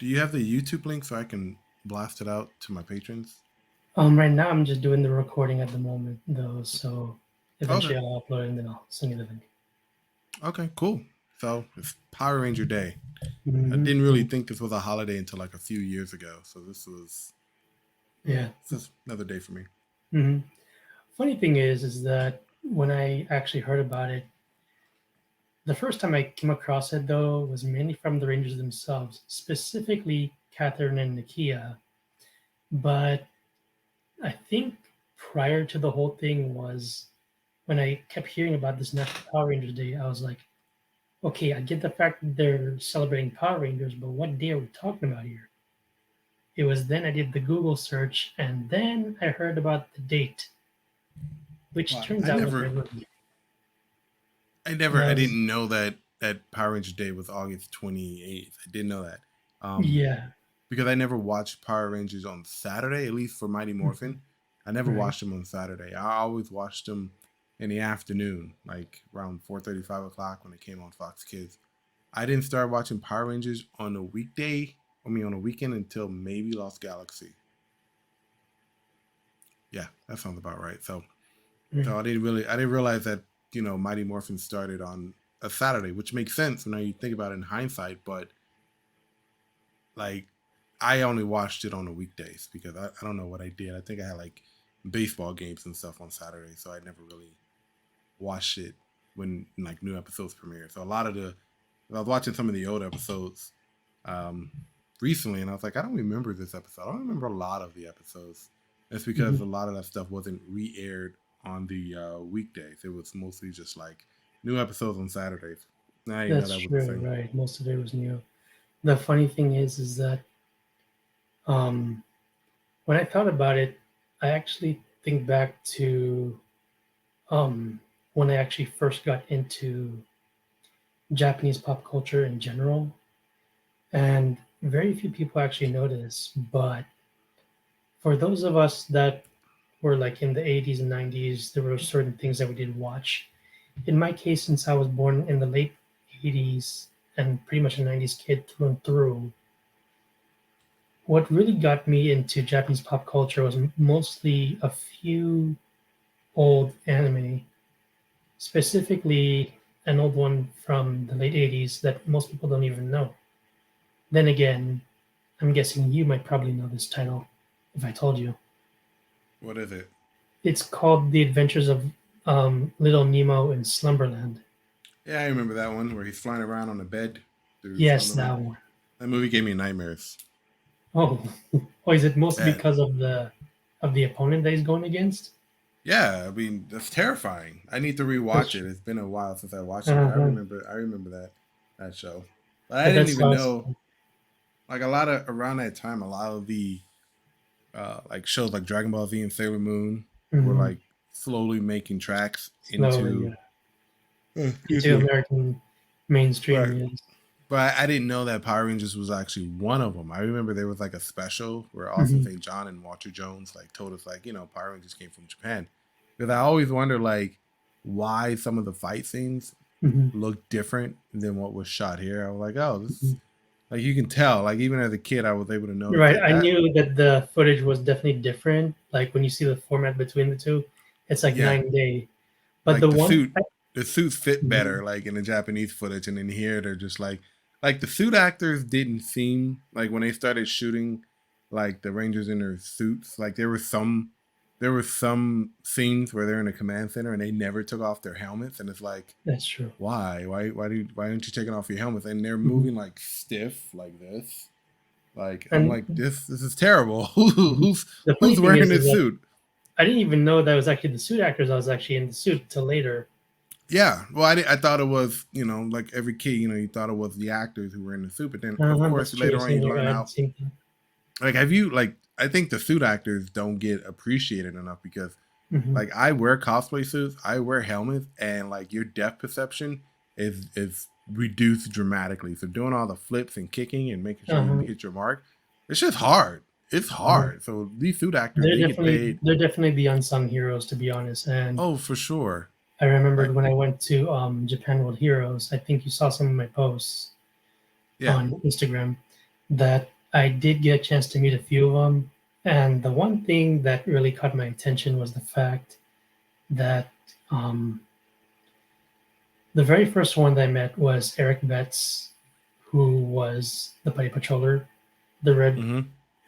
Do you have the YouTube link so I can blast it out to my patrons? Right now I'm just doing the recording at the moment, though. So Okay. eventually I'll upload it and then I'll send you the link. Okay, cool. So it's Power Ranger Day. I Hmm. didn't really think this was a holiday until like a few years ago. So this was, yeah, Yeah. it's just another day for me. Hmm. Funny thing is that when I actually heard about it, the first time I came across it though was mainly from the Rangers themselves, specifically Catherine and Nakia. But I think prior to the whole thing was when I kept hearing about this National Power Rangers Day, I was like, okay, I get the fact that they're celebrating Power Rangers, but what day are we talking about here? It was then I did the Google search, and then I heard about the date, which Well, turns out was February. I Was didn't know that Power Ranger Day was August 28th. I didn't know that. Um, yeah, because I never watched Power Rangers on Saturday, at least for Mighty mhm, Morphin. I never right. watched them on Saturday. I always watched them in the afternoon, like around 4:30, 5 o'clock when it came on Fox Kids. I didn't start watching Power Rangers on a weekday, on a weekend until maybe Lost Galaxy. Yeah, that sounds about right. So Right. I didn't realize that, Mighty Morphin started on a Saturday, which makes sense when you think about it in hindsight, but like I only watched it on the weekdays because I don't know what I did. I think I had like baseball games and stuff on Saturday, so I never really watched it when like new episodes premiere. So a lot of the I was watching some of the old episodes um, recently, and I was like, I don't remember this episode. I don't remember a lot of the episodes. That's because Mhm. a lot of that stuff wasn't re-aired on the weekdays. It was mostly just like new episodes on Saturdays. I didn't know That's that was the true, thing. right? Most of it was new. The funny thing is that um, when I thought about it, I actually think back to um, when I actually first got into Japanese pop culture in general, and very few people actually know this, but for those of us that were like in the 80s and 90s, there were certain things that we did watch. In my case, since I was born in the late 80s and pretty much a 90s kid through and through, what really got me into Japanese pop culture was mostly a few old anime, specifically an old one from the late 80s that most people don't even know. Then again, I'm guessing you might probably know this title if I told you. What is it? It's called The Adventures of Little Nemo in Slumberland. Yeah, I remember that one where he's flying around on a bed through Yes, Slumberland. that one. That movie gave me nightmares. Oh, oh, is it mostly Yeah, because of the opponent that he's going against? yeah. I mean, that's terrifying. I need to That's rewatch it. true. It's been a while since I watched it, but Uh-huh. I remember that show. But I Yeah, didn't that's even awesome. know like a lot of around that time, a lot of the like shows like Dragon Ball Z and Sailor Moon were Hmm. like slowly making tracks Slowly, yeah. excuse Into me, American mainstream, right. yes. But I didn't know that Power Rangers was actually one of them. I remember there was like a special where Austin Hmm. St. John and Walter Jones like told us like, Power Rangers came from Japan. Because I always wonder like why some of the fight scenes Hmm. look different than what was shot here. I was like, oh, this like you can tell. Like even as a kid, I was able to notice Right. like I that. knew that the footage was definitely different. Like when you see the format between the two, it's like Yeah, night and day. But like the one, the suits fit Mhm. better like in the Japanese footage, and in here they're just like the suit actors didn't seem like when they started shooting like the Rangers in their suits, like there were some scenes where they're in a command center and they never took off their helmets, and it's like That's true. why aren't you taking off your helmets, and they're Hmm. moving like stiff like this, like I'm And like this is terrible. mhm. The funny Who's thing wearing is this that suit? I didn't even know that was actually the suit actors. I was actually in the suit till later. Yeah, well, I thought it was, like every kid, you thought it was the actors who were in the suit, but then of Uh-huh, course that's true. later on Same you here. learn I had the out. same thing. Like, have you like? I think the suit actors don't get appreciated enough because, Hmm. like, I wear cosplay suits, I wear helmets, and like your depth perception is reduced dramatically. So doing all the flips and kicking and making sure you Uh-huh. hit your mark, it's just hard. It's Uh-huh. hard. So these suit actors, they get paid. They're definitely the unsung heroes, to be honest. And Oh, for sure. I remembered Like, when I went to Japan World Heroes. I think you saw some of my posts yeah, on Instagram. that I did get a chance to meet a few of them. And the one thing that really caught my attention was the fact that um, the very first one that I met was Eric Betts, who was the Buddy Patroller, the Red Mm-hmm.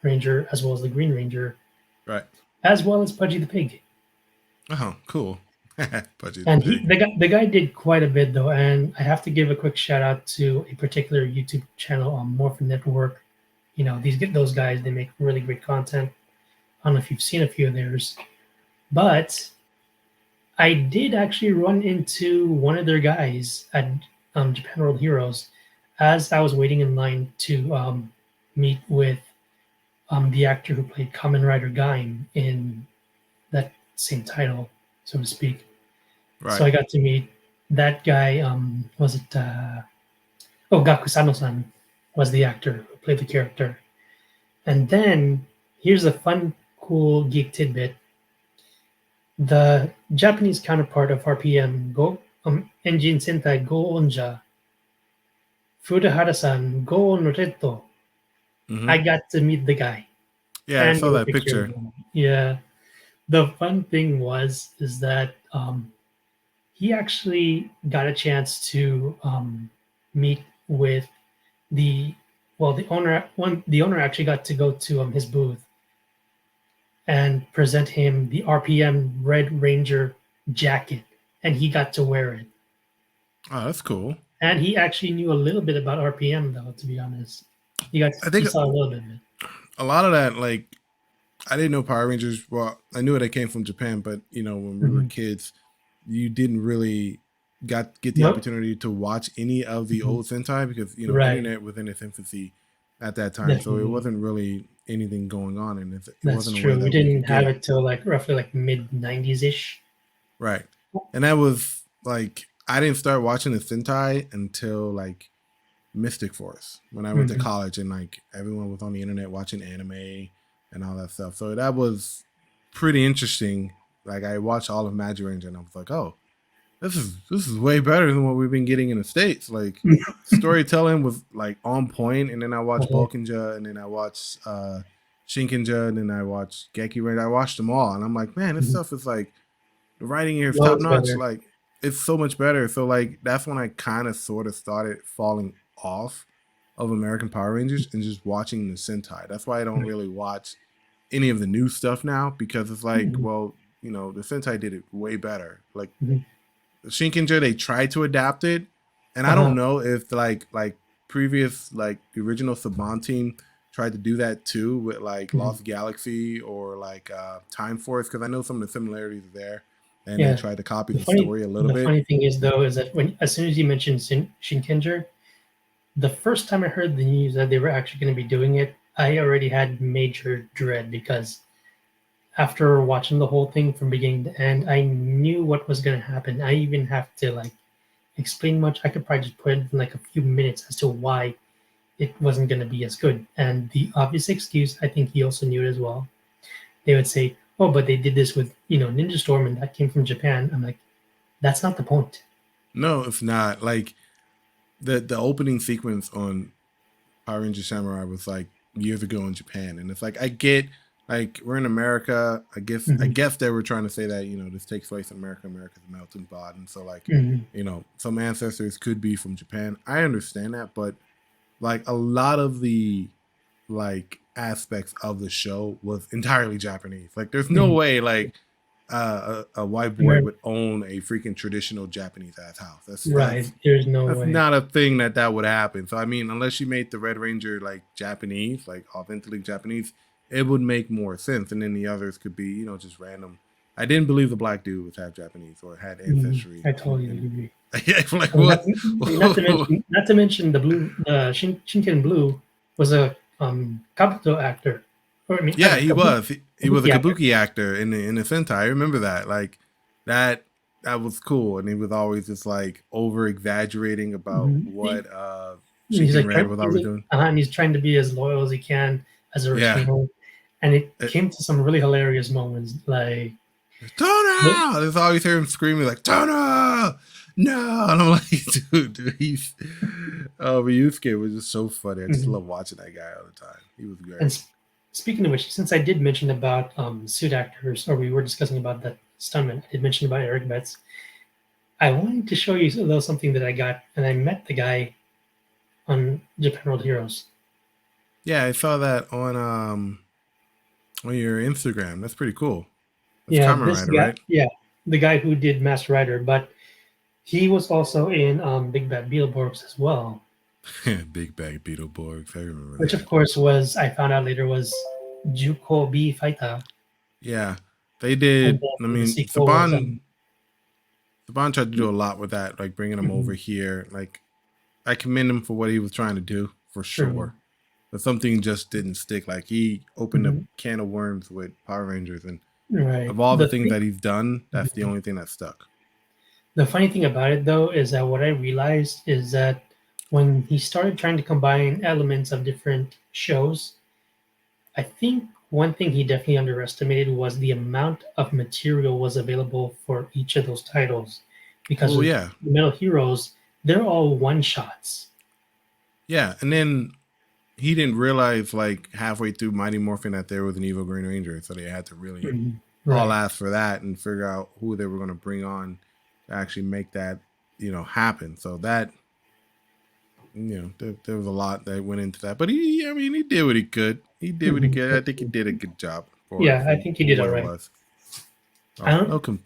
Ranger, as well as the Green Ranger, Right. as well as Pudgy the Pig. Oh, cool. Pudgy the And Pig. the guy did quite a bit though, and I have to give a quick shout out to a particular YouTube channel on Morphin Network. You know, those guys, they make really great content. I don't know if you've seen a few of theirs, but I did actually run into one of their guys at Japan World Heroes as I was waiting in line to meet with the actor who played Kamen Rider Gaim in that same title, so to speak. Right. So I got to meet that guy. Was it? Gakusano-san was the actor who played the character. And then here's a fun, cool geek tidbit. The Japanese counterpart of RPM, Engine Sentai Go-Onja, Furuhara-san Go-On Red. Mm-hmm. I got to meet the guy. Yeah, I saw that picture. Yeah. The fun thing is that he actually got a chance to meet with the owner. The owner actually got to go to his booth and present him the RPM Red Ranger jacket, and he got to wear it. Oh, that's cool. And he actually knew a little bit about RPM, though. To be honest, he saw a little bit of it. A lot of that, like, I didn't know Power Rangers. Well, I knew it came from Japan, but you know, when we were kids, you didn't really get the opportunity to watch any of the old Sentai because you know internet was in its infancy at that time, so it wasn't really anything going on, and it wasn't true. a way that we didn't have it till like roughly like mid 90s ish. Right, and that was like I didn't start watching the Sentai until like Mystic Force when I went to college, and like everyone was on the internet watching anime and all that stuff. So that was pretty interesting. Like I watched all of Magic and I was like, oh, this is way better than what we've been getting in the States. Like storytelling was like on point. And then I watched Bulkinja, and then I watched Shinkinja, and then I watched Geki Ranger. I watched them all, and I'm like, man, this stuff is like the writing here is top notch. Like it's so much better. So like that's when I kind of sort of started falling off of American Power Rangers and just watching the Sentai. That's why I don't really watch any of the new stuff now, because it's like, well, you know, the Sentai did it way better. Like Shinkinja, they tried to adapt it, and I don't know if like previous like the original Saban team tried to do that too with like Lost Galaxy or like Time Force, because I know some of the similarities are there, and they tried to copy the story a little bit. The funny thing is though is that as soon as you mentioned Shinkinja, the first time I heard the news that they were actually going to be doing it, I already had major dread, because after watching the whole thing from beginning to end, I knew what was going to happen. I even have to like explain much. I could probably just put it in like a few minutes as to why it wasn't going to be as good. And the obvious excuse, I think he also knew it as well. They would say, "Oh, but they did this with Ninja Storm, and that came from Japan." I'm like, that's not the point. No, it's not. Like the opening sequence on Power Ranger Samurai was like years ago in Japan, and it's like I get. Like we're in America, I guess they were trying to say that this takes place in America. America's a melting pot, and so like some ancestors could be from Japan. I understand that, but like a lot of the like aspects of the show was entirely Japanese. Like there's no way like a white boy would own a freaking traditional Japanese ass house. That's There's no way. That's not a thing that would happen. So I mean, unless you made the Red Ranger like Japanese, like authentically Japanese, it would make more sense, and then the others could be, just random. I didn't believe the black dude was half Japanese or had ancestry. I totally agree. Like what? Not to mention the blue, Shinken Blue was a Kabuto actor. He was. He was a Kabuki actor in the Sentai. I remember that. Like that was cool, and he was always just like over exaggerating about what Shinken Red was always doing. And he's trying to be as loyal as he can as a original. And it came to some really hilarious moments, like Tona! There's always hear him screaming like Tona, no, and I'm like, dude, he's Oh, but Yusuke was just so funny. I just Mhm. love watching that guy all the time. He was And great. speaking of which, since I did mention about suit actors, or we were discussing about that stuntman, I did mention about Eric Betts. I wanted to show you a little something that I got, and I met the guy on Japan World Heroes. Yeah, I saw that on your Instagram. That's pretty cool. That's Yeah, Kamen this Rider, guy, right? yeah, the guy who did Master Rider, but he was also in Big Bad Beetleborgs as well, Big Bag Beetleborgs. I remember which of that. course was I found out later was Juko B Fighter, Yeah, they and did. I then the mean, sequel was Saban tried to do a lot with that, like bringing him over mhm, here. Like, I commend him for what he was trying to do, for true. sure. But something just didn't stick. Like, he opened a Mhm, can of worms with Power Rangers, and right. of all the things that he's done, that's the Mhm. only thing that stuck. The funny thing about it though is that what I realized is that when he started trying to combine elements of different shows, I think one thing he definitely underestimated was the amount of material was available for each of those titles. Because Well, with yeah, Metal Heroes, they're all one shots. yeah, and then he didn't realize like halfway through Mighty Morphin that there was an evil Green Ranger, so they had to really Mhm. haul Right. ass for that and figure out who they were going to bring on to actually make that happen. So that there was a lot that went into that, but I mean, he did what he could. He did what he Mhm. could. I think he did a good job for it Yeah, I for think he did what all it right. was. I Oh, don't. no,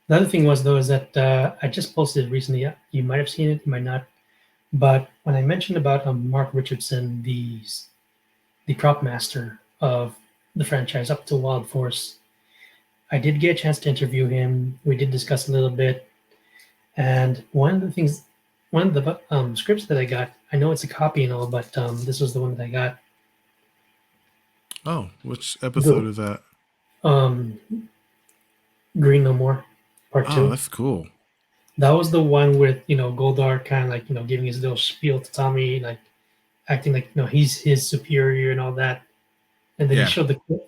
The other thing was though is that I just posted recently. You might have seen it, you might not. But when I mentioned about Mark Richardson, the prop master of the franchise up to Wild Force, I did get a chance to interview him. We did discuss a little bit, and one of the scripts that I got, I know it's a copy and all, but this was the one that I got. oh, which The episode is that? um, Green No More, Part Oh, Two. that's cool. That was the one with Goldar kind of like giving his little spiel to Tommy, like acting like he's his superior and all that. And then Yeah,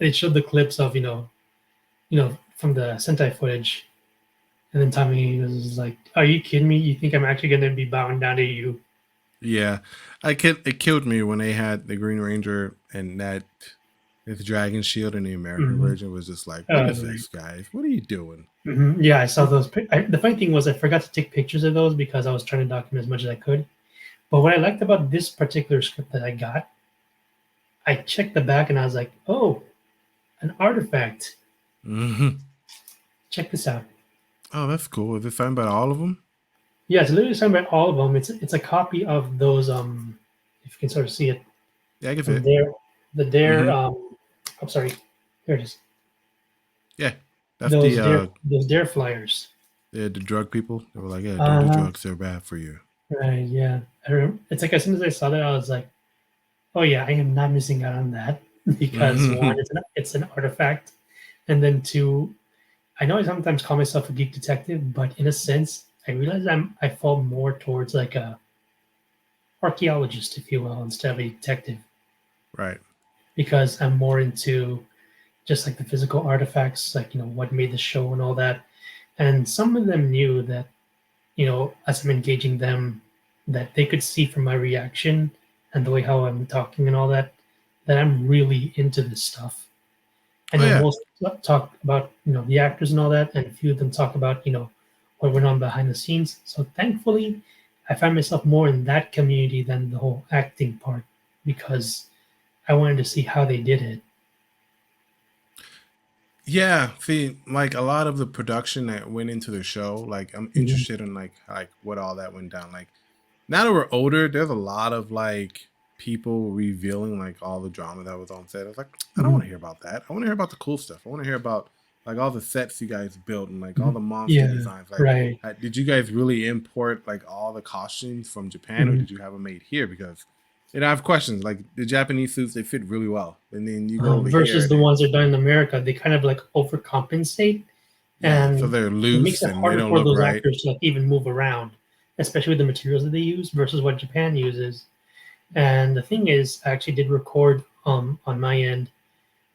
they showed the clips of from the Sentai footage. And then Tommy was like, "Are you kidding me? You think I'm actually gonna be bowing down to you?" yeah. It killed me when they had the Green Ranger and that his dragon shield in the American Hmm. version was just like, what is this, guys? What are you doing? Yeah, I saw those. The funny thing was, I forgot to take pictures of those because I was trying to document as much as I could. But what I liked about this particular script that I got, I checked the back and I was like, "Oh, an artifact. Hmm. Check this out." Oh, that's cool. Is it signed by all of them? Yeah, it's literally signed by all of them. It's a copy of those. If you can sort of see it Yeah, I can see from it. there, the dare. Hmm. I'm sorry, there it is. Yeah, that's the Those dare flyers. the drug people. They were like, yeah, don't do Uh-huh. drugs. They're bad for you. Right, yeah. It's like as soon as I saw that, I was like, "Oh yeah, I am not missing out on that," because one, Hmm. it's an artifact, and then two, I know I sometimes call myself a geek detective, but in a sense, I realize I fall more towards like a archaeologist, if you will, instead of a detective, Right. because I'm more into just like the physical artifacts, like what made the show and all that. And some of them knew that as I'm engaging them, that they could see from my reaction and the way how I'm talking and all that, that I'm really into this stuff. I Oh know yeah. most talk about the actors and all that, and a few of them talk about what went on behind the scenes. So thankfully, I find myself more in that community than the whole acting part because I wanted to see how they did it. Yeah, see, like a lot of the production that went into the show, like I'm Mhm. interested in like what all that went down. Like now that we're older, there's a lot of like people revealing like all the drama that was on set. I was like, I don't want Mhm. to hear about that. I want to hear about the cool stuff. I want to hear about like all the sets you guys built and like all Mhm. the monster Yeah, designs. Like, right. did you guys really import like all the costumes from Japan, or Mhm. did you have them made here? Because I have questions. Like the Japanese suits, they fit really well, and then you go over here Versus and the then ones that are done in America, they kind of like overcompensate, yeah, so and they're it makes loose it and they harder don't for look those right. actors to like even move around, especially with the materials that they use versus what Japan uses. And the thing is, I actually did record on my end.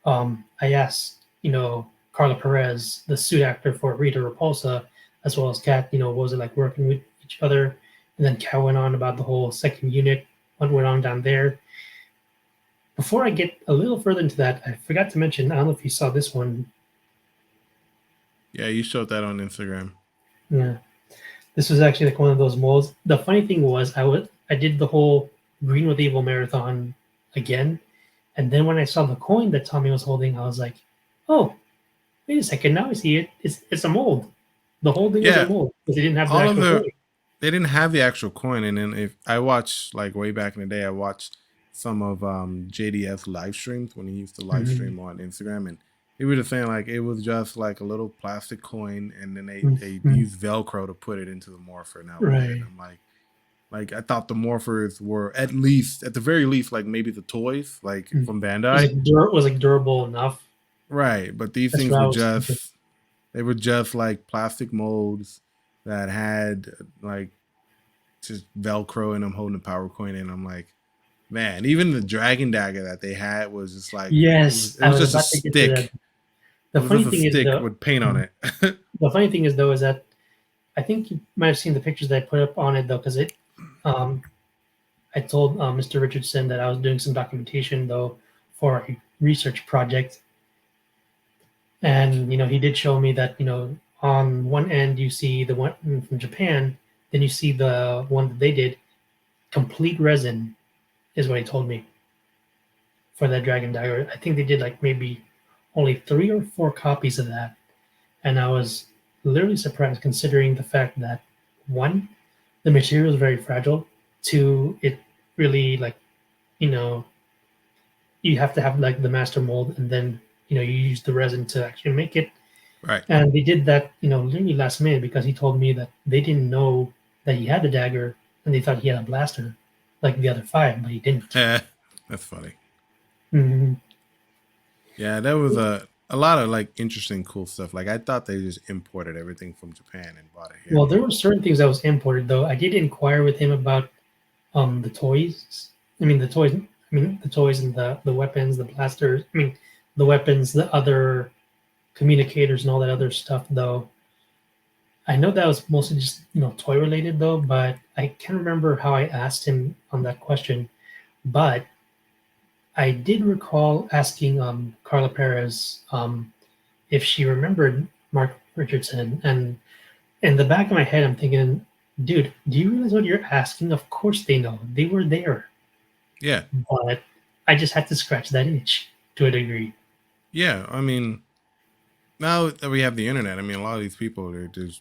I asked Carla Perez, the suit actor for Rita Repulsa, as well as Kat, what was it like working with each other, And then Cal went on about the whole second unit, what went on down there. Before I get a little further into that, I forgot to mention, I don't know if you saw this one. Yeah, you showed that on Instagram. Yeah. This was actually like one of those molds. The funny thing was I did the whole Green with Evil marathon again. And then when I saw the coin that Tommy was holding, I was like, oh, wait a second, now I see it. It's a mold. The whole thing was a Yeah, mold because they didn't have the all of actual the coin. they didn't have the actual coin, and then if I watched like way back in the day, I watched some of JDS live streams when he used to live Mm-hmm. stream on Instagram, and he was just saying like it was just like a little plastic coin, and then they Mm-hmm. used Velcro to put it into the morpher, and that was it. Right. I'm like I thought the morphers were at least at the very least like maybe the toys like Mm. from Was Bandai, it was like durable enough? right? But these That's things what I were was thinking. just they were just like plastic molds that had like just Velcro and I'm holding a power coin and I'm like, man, even the dragon dagger that they had was just like Yes, it I was was just a about to get to that. stick. It The was funny just a thing is stick though, with paint on it. the funny thing is though is that I think you might have seen the pictures that I put up on it though, because um, I told Mr. Richardson that I was doing some documentation though for a research project, and he did show me that on one end you see the one from Japan, then you see the one that they did complete resin is what he told me for that dragon dagger. I think they did like maybe only 3 or 4 copies of that, and I was literally surprised considering the fact that one, the material is very fragile. Two, it really like you know you have to have like the master mold, and then you use the resin to actually make it. Right. And they did that literally last minute because he told me that they didn't know that he had the dagger and they thought he had a blaster like the other five, but he didn't. That's funny. Mm-hmm. Yeah, that was a lot of like interesting cool stuff. Like I thought they just imported everything from Japan and brought it here. Well, there were certain things that was imported though. I did inquire with him about the toys. The toys and the weapons, the blasters. The weapons, the other communicators, and all that other stuff. Though I know that was mostly just toy related though, but I can't remember how I asked him on that question. But I did recall asking Carla Perez if she remembered Mark Richardson, and in the back of my head, I'm thinking, dude, do you realize what you're asking? Of course they know. They were there. Yeah. But I just had to scratch that itch to a degree. Yeah. I mean, now that we have the internet, I mean, a lot of these people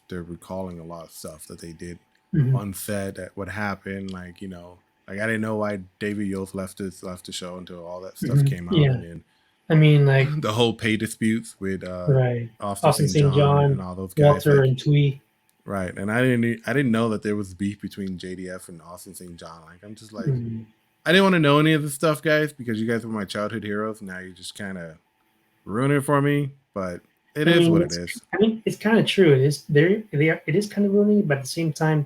they're recalling a lot of stuff that they did Mm-hmm. on set that would happen. Like like I didn't know why David Yost left the show until all that stuff Mm-hmm. came out, Yeah. and then Like the whole pay disputes with right, Austin Austin St. St. John and John, all those guys. Walter, Like and Twee. right, and I didn't know that there was beef between JDF and Austin St. John. Like I'm just like Mm-hmm. I didn't want to know any of this stuff, guys, because you guys were my childhood heroes. Now you just kind of ruin it for me. But it is what it is. It's kind of true. It is there. It is kind of ruining, but at the same time,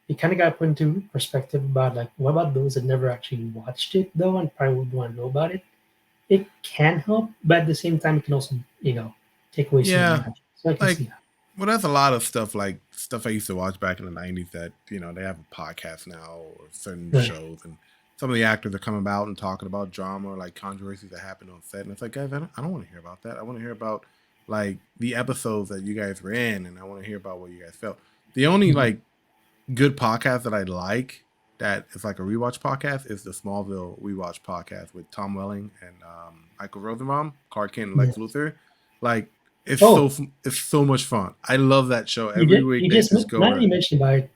you kind of got to put into perspective about like what about those that never actually watched it though, and probably would want to know about it. It can help, but at the same time, it can also take away some of the Yeah, magic. So I can like see that. well, that's a lot of stuff. Like stuff I used to watch back in the '90s that they have a podcast now or certain Right. shows, and some of the actors are coming out and talking about drama or like controversies that happened on set, and it's like, guys, I don't want to hear about that. I want to hear about like the episodes that you guys were in, and I want to hear about what you guys felt. The only Mhm. like good podcast that I like that is like a rewatch podcast is the Smallville rewatch podcast with Tom Welling and Michael Rosenbaum, Clark Kent, and Lex Yes. Luthor. Like Oh, it's so much fun. I love that show. you Every did. week You they just just go now that over. you mentioned about it.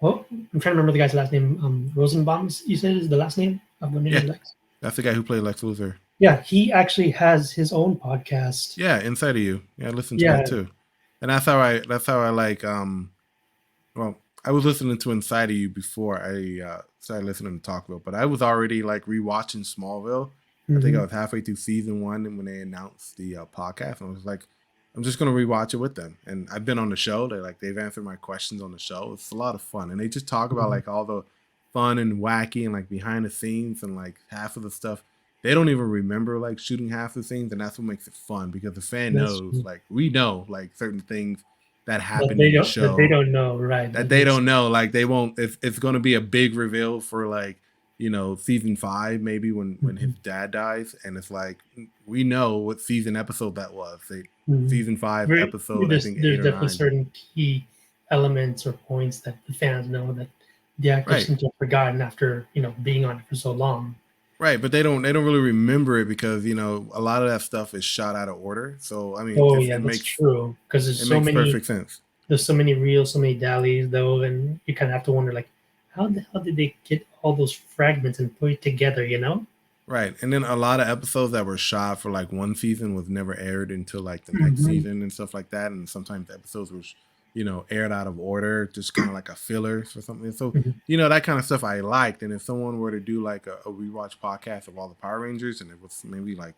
Well, I'm trying to remember the guy's last name. Rosenbaum. You said is the last name of the Yeah, name Lex. that's the guy who played Lex Luthor. Yeah, he actually has his own podcast. Yeah, Inside of You. Yeah, I listened to Yeah. that too. And that's how I like well, I was listening to Inside of You before I started listening to Talkville, but I was already like rewatching Smallville. I think I Mhm. was halfway through season 1 when they announced the podcast, and I was like, I'm just gonna rewatch it with them. And I've been on the show. They've answered my questions on the show. It's a lot of fun, and they just talk about Mhm. like all the fun and wacky and like behind the scenes and like half of the stuff they don't even remember like shooting half the scenes, and that's what makes it fun because the fan That's knows true. like we know like certain things that happened in the that they show don't know, right? that That they makes don't know. Like they won't. It's going to be a big reveal for like season 5 maybe when his mhm, dad dies, and it's like we know what season episode that was. mhm. Season 5 episode I think 8 There's or definitely 9. certain key elements or points that the fans know that the actors Right. seem to have forgotten after being on it for so long. Right, but they don't really remember it because a lot of that stuff is shot out of order. So I mean, Oh it, yeah, it that's makes true. Because it makes perfect sense. there's so many reels, so many dailies though, and you kind of have to wonder like, how the hell did they get all those fragments and put it together? You know? Right, and then a lot of episodes that were shot for like one season was never aired until like the next Hmm. season and stuff like that. And sometimes the episodes were, aired out of order, just kind of like a filler or something. So Hmm. that kind of stuff I liked. And if someone were to do like a rewatch podcast of all the Power Rangers, and it was maybe like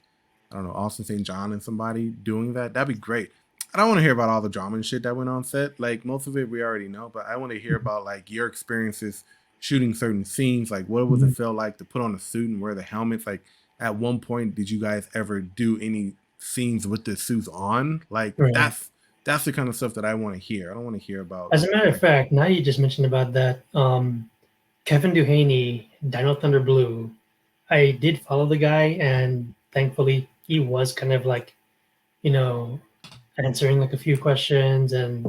I don't know Austin St. John and somebody doing that, that'd be great. I don't want to hear about all the drama and shit that went on set. Like most of it we already know, but I want to hear about like your experiences shooting certain scenes. Like what was it Hmm. feel like to put on a suit and wear the helmets? Like at one point, did you guys ever do any scenes with the suits on? Like Right. that's the kind of stuff that I want to hear. I don't want to hear about As a matter of like fact, now you just mentioned about that, Kevin Duhaney, Dino Thunder Blue. I did follow the guy, and thankfully he was kind of like, you know, answering like a few questions and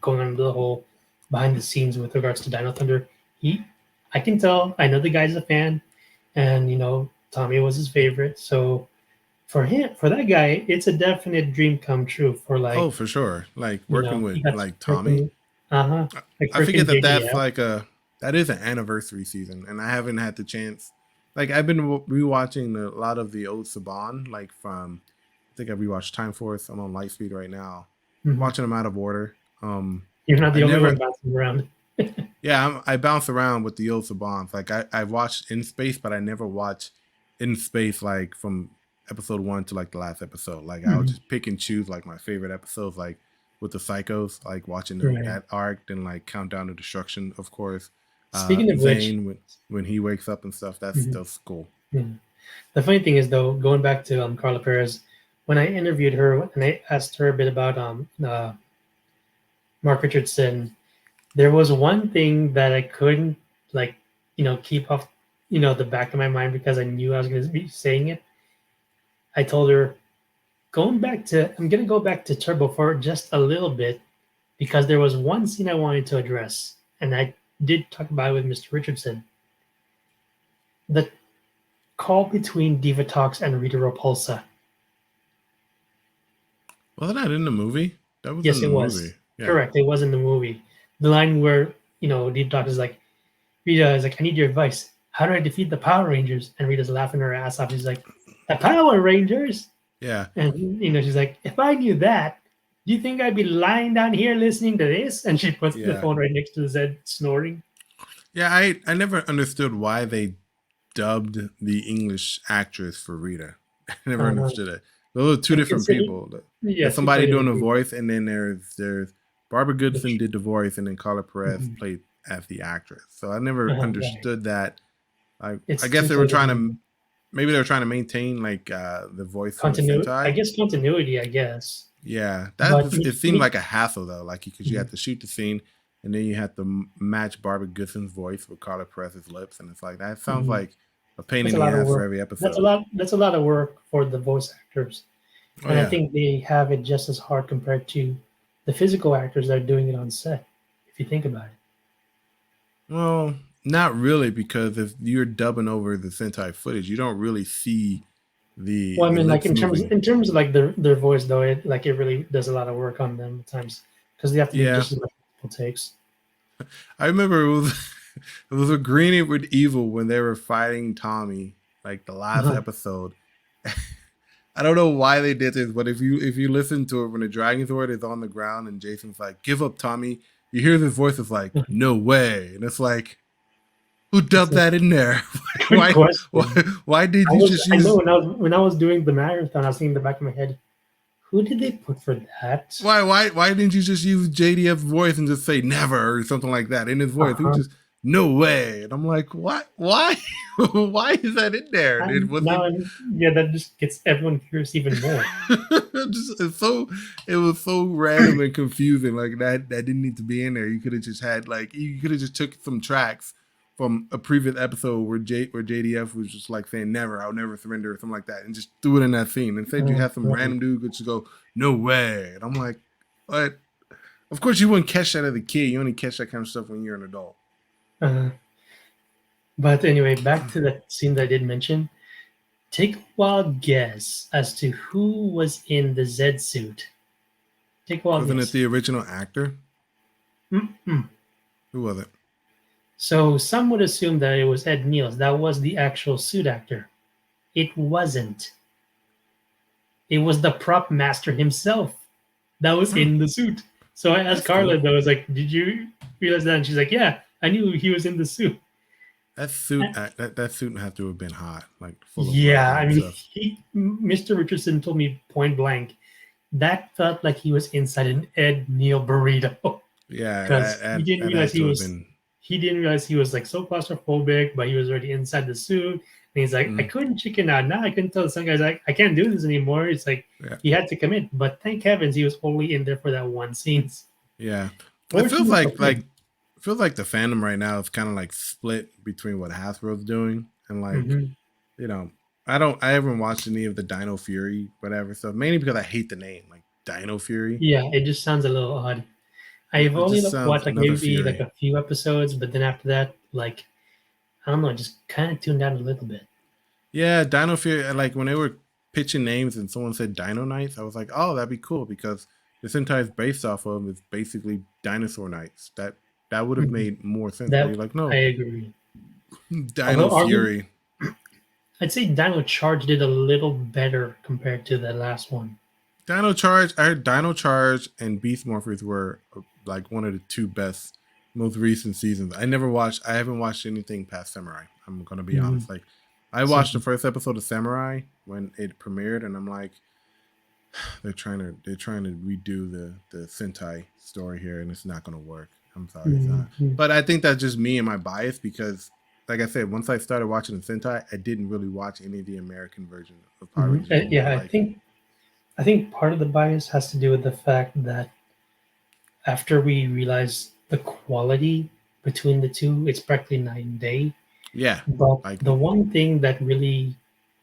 going on the whole behind the scenes with regards to Dino Thunder. He, I can tell. I know the guy's a fan, and Tommy was his favorite. So for that guy, it's a definite dream come true. For oh like for sure, like working he with got to like Tommy. freaking like I forget freaking that that's JDF. like that is an anniversary season, and I haven't had the chance. Like I've been rewatching a lot of the old Saban, like from I think I rewatched Time Force. I'm on Lightspeed right now, Mhm. watching them out of order. You're not I the only one never, bouncing around. yeah, I bounce around with the old Sabans. Like I watched In Space, but I never watched In Space like from episode 1 to like the last episode. Like I'll Mhm. just pick and choose like my favorite episodes, like with the Psychos, like watching them Right. that arc, then like Countdown to Destruction, of course. Speaking of which, Zane when he wakes up and stuff. mhm, That's cool. mhm. The funny thing is though, going back to Carla Perez, when I interviewed her and I asked her a bit about Mark Richardson, there was one thing that I couldn't like keep off the back of my mind because I knew I was going to be saying it. I told her I'm going to go back to Turbo for just a little bit because there was one scene I wanted to address, and I did talk about it with Mr. Richardson. The call between Diva Talks and Rita Repulsa. Wasn't that in the movie? That was Yes, in the it was. movie. Yeah. Correct. It was in the movie. The line where, Diva Talks is like, Rita is like, I need your advice. How do I defeat the Power Rangers? And Rita's laughing her ass off. She's like, the Power Rangers? Yeah. And, she's like, if I knew that, do you think I'd be lying down here listening to this? And she puts the Yeah. phone right next to the Zed snoring. Yeah, I never understood why they dubbed the English actress for Rita. I never understood it. Those are two And different consider, people. There's yes, you somebody played doing it. the voice, and then there's Barbara Goodson Which, did the voice, and then Carla Perez mhm, played as the actress. So I never right. understood that. I It's guess two they were totally trying to different maybe they were trying to maintain like the voice from the continuity. I Sentai. guess continuity, I guess. Yeah, But it seemed like a hassle though, like because you had to shoot the scene, and then you had to match Barbara Goodson's voice with Carla Perez's lips, and it's like that sounds mhm. like a pain That's in a the lot of ass for work. every episode. That's a lot of work for the voice actors, Oh and I yeah, think they have it just as hard compared to the physical actors that are doing it on set. If you think about it. well, not really because if you're dubbing over the Sentai footage, you don't really see Well, I the mean, like lips moving. in terms of like their voice though, it really does a lot of work on them at times because they have to do Yeah, just as much multiple takes. I remember it was it was agreeing it with evil when they were fighting Tommy, like the last Uh-huh. episode. I don't know why they did this, but if you listen to it when the Dragon Sword is on the ground and Jason's like, "Give up, Tommy," you hear this voice is like, "No way," and it's like, who That's dubbed a that in there? good Why question. why did I you was just I know use when I was doing the marathon, I was thinking in the back of my head, who did they put for that? why didn't you just use JDF's voice and just say never or something like that in his voice? Who Uh-huh. just no way. And I'm like, what? Why? Why is that in there? It And now, wasn't. yeah, that just gets everyone curious even more. It was so random and confusing. Like that didn't need to be in there. You could have just had like you could have just took some tracks from a previous episode where JDF was just like saying never, I'll never surrender or something like that, and just threw it in that scene. Instead, you have some Right. random dude could just go no way, and I'm like, what? Of course, you wouldn't catch that as a kid. You only catch that kind of stuff when you're an adult. Uh, but anyway, back to that scene that I did mention. Take a wild guess as to who was in the Z suit. Take a wild Wasn't it guess. the original actor? Mm-mm. Who was it? So some would assume that it was Ed Niels. That was the actual suit actor. It wasn't. It was the prop master himself that was Hmm, in the suit. So I asked that's cool. Carla, that was like, "Did you realize that?" And she's like, "Yeah, I knew he was in the suit." That suit had to have been hot, like full of Yeah, leather I and mean, stuff. Mr. Richardson told me point blank that felt like he was inside an Ed Neal burrito Yeah, because that had to have been. he didn't realize he was like so claustrophobic, but he was already inside the suit. And he's like, I Mm, couldn't chicken out. Now I couldn't tell some guys like I can't do this anymore. It's like yeah, he had to commit, but thank heavens he was only in there for that one scene. yeah. It feels Fortunately for him. the fandom right now is kind of like split between what Hasbro's doing and like Hmm. you know I haven't watched any of the Dino Fury whatever stuff mainly because I hate the name like Dino Fury. Yeah, it just sounds a little odd. I've It only just like, sounds watched like another maybe like Fury. a few episodes, but then after that, like I don't know, just kind of tuned out a little bit. Yeah, Dino Fury. Like when they were pitching names and someone said Dino Knights, I was like, oh, that'd be cool because this entire is based off of is basically Dinosaur Knights. That would have Mhm. made more sense. But That you're like, I no, agree. Dino Although Fury. I'd say Dino Charge did a little better compared to the last one. Dino Charge. I heard Dino Charge and Beast Morphers were like one of the two best, most recent seasons. I haven't watched anything past Samurai. I'm gonna be Mhm. honest. Like, I watched the Same. first episode of Samurai when it premiered, and I'm like, they're trying to redo the Sentai story here, and it's not going to work. I'm sorry, it's not. Mhm. But I think that's just me and my bias because, like I said, once I started watching the Sentai, I didn't really watch any of the American version of Power Mhm. Rangers anymore. Yeah, Like, I think part of the bias has to do with the fact that after we realize the quality between the two, it's practically night and day. yeah, But like the one thing that really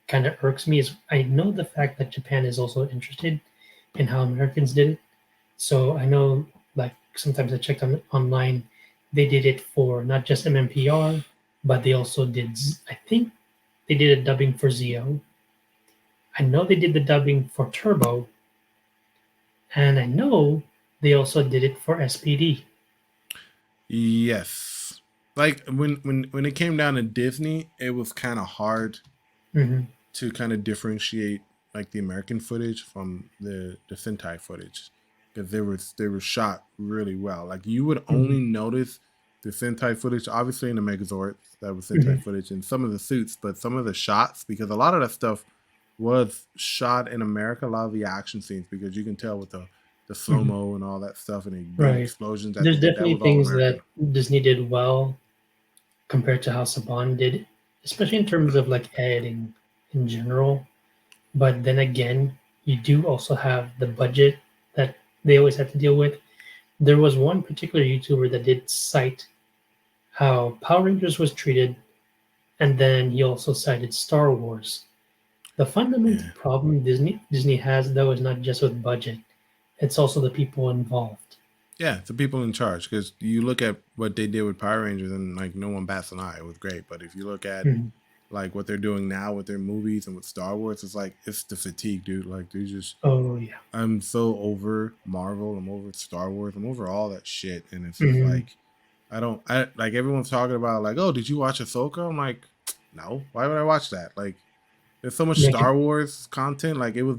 kind of irks me is I know the fact that Japan is also interested in how Americans did it. So I know, like sometimes I checked online, they did it for not just MMPR, but they also did. I think they did a dubbing for Zio. I know they did the dubbing for Turbo, and I know they also did it for SPD. yes, like when it came down to Disney, it was kind of hard Hmm. to kind of differentiate like the American footage from the Sentai footage because they were shot really well. Like you would only Hmm. notice the Sentai footage, obviously in the Megazords that was Sentai Hmm. footage, and some of the suits, but some of the shots because a lot of that stuff was shot in America. A lot of the action scenes because you can tell with the slow Hmm. mo and all that stuff and the big Right. explosions that they There's did. That definitely was all things American. that Disney did well compared to how Saban did, especially in terms of like editing in general. But then again, you do also have the budget that they always have to deal with. There was one particular YouTuber that did cite how Power Rangers was treated, and then he also cited Star Wars. The fundamental Yeah. problem Disney has though is not just with budget; it's also the people involved. Yeah, the people in charge. Because you look at what they did with Power Rangers, and like no one bats an eye. It was great. But if you look at Mhm. like what they're doing now with their movies and with Star Wars, it's like it's the fatigue, dude. Like they just Oh yeah. I'm so over Marvel, I'm over Star Wars, I'm over all that shit. And it's just Mhm. like I like everyone's talking about like, oh, did you watch Ahsoka? I'm like, no, why would I watch that? Like there's so much Make it. Star Wars content. Like it was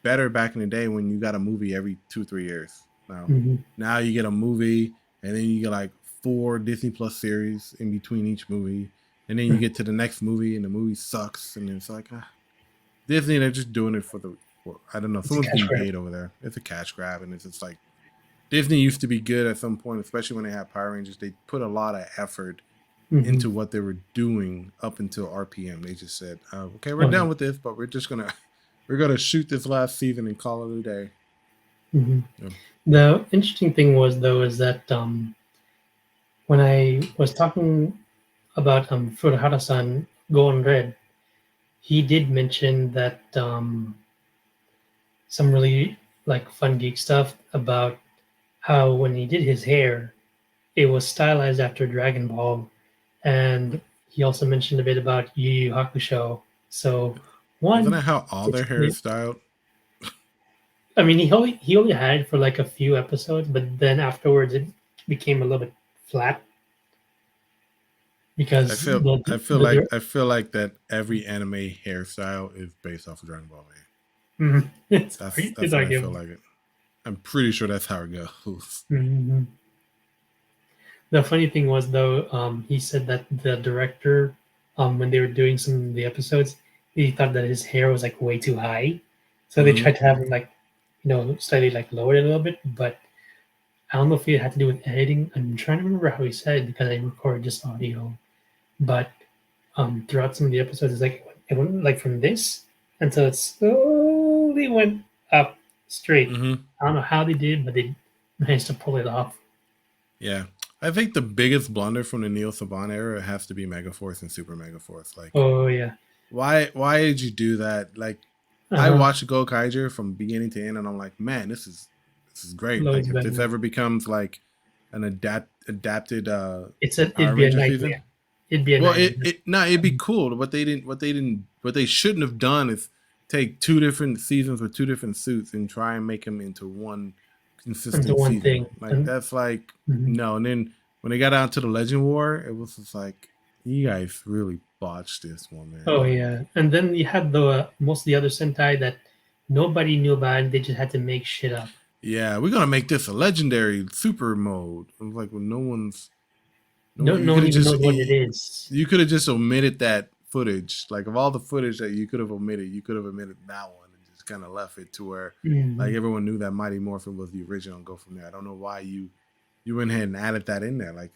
better back in the day when you got a movie every 2-3 years. Mhm. Now you get a movie and then you get like 4 Disney Plus series in between each movie. And then you get to the next movie and the movie sucks. And it's like, Disney, they're just doing it I don't know. It's a Someone's cash getting grab. paid over there. It's a cash grab. And it's just like, Disney used to be good at some point, especially when they had Power Rangers. They put a lot of effort Mm-hmm. into what they were doing up until RPM. They just said, "Okay, we're Oh yeah. done with this, but we're gonna shoot this last season and call it a day." Mm-hmm. Yeah. The interesting thing was though is that when I was talking about Furuhara-san Go-On Red, he did mention that some really like fun geek stuff about how when he did his hair, it was stylized after Dragon Ball, and he also mentioned a bit about Yu Yu Hakusho. So Isn't one, that how all it's their hair is styled? I mean he only had it for like a few episodes, but then afterwards it became a little bit flat I because feel the I feel the, like the I feel like that every anime hairstyle is based off of Dragon Ball Z. it's That's it's what I feel arguable. like it. I'm pretty sure that's how it goes. Hmm. The funny thing was though, he said that the director, when they were doing some of the episodes, he thought that his hair was like way too high, so they Hmm. tried to have him like, slightly like lower it a little bit. But I don't know if it had to do with editing. I'm trying to remember how he said it because I recorded just audio. But throughout some of the episodes, it's like it went like from this until it slowly went up straight. Hmm. I don't know how they did, but they managed to pull it off. Yeah. I think the biggest blunder from the Neo Saban era has to be Megaforce and Super Megaforce. Like, Oh yeah. why did you do that? Like, I Uh-huh. watched Go Kaiser from beginning to end, and I'm like, man, this is great. Like, Loads if this better. ever becomes like an adapted Power It'd be a Ranger season, nightmare. It'd be a well, nightmare. it'd be cool. What they shouldn't have done is take two different seasons with two different suits and try and make them into one Into consistent one season. thing. Like, And that's like mhm. no. And then when they got out to the Legend War, it was just like, you guys really botched this one, man. Oh yeah. And then you had the most of the other Sentai that nobody knew about and they just had to make shit up. Yeah, we're gonna make this a legendary super mode. I was like, well, no No, one. no one even knows what it is. You could have just omitted that footage. Like, of all the footage that you could have omitted, you could have omitted that one and just kind of left it to where like Mhm. everyone knew that Mighty Morphin was the original and go from there. I don't know why you went ahead and added that in there. Like